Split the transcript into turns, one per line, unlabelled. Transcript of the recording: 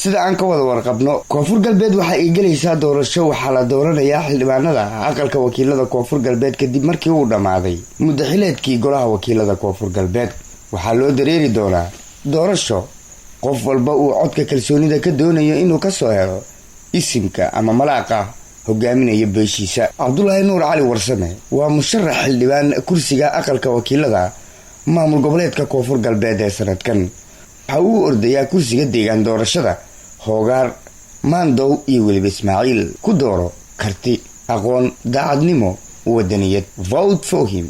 sida aan ka wada warqabno koonfur galbeed waxa ay galaysaa doorasho waxaa la dooranayaa xildhibaanada aqalka wakiilada koonfur galbeed kadib markii uu dhammaaday muddo xileedkii golaha wakiilada koonfur galbeed waxaa loo dareeri doonaa doorasho qof walba uu codka kalsoonida ka doonayo inuu ka soo helo isimka ama malaaqa hogaaminaya beeshiisa. Cabdullaahi Nuur Cali Warsame waa musharax xildhibaan kursiga aqalka wakiilada maamul goboleedka koonfur galbeed ee sanadkan. waxa uu ordayaa kursiga deegaan doorashada hoogaar maandow iyo weliba Ismaaciil ku dooro karti aqoon daacadnimo wadaniyad. Vote for him.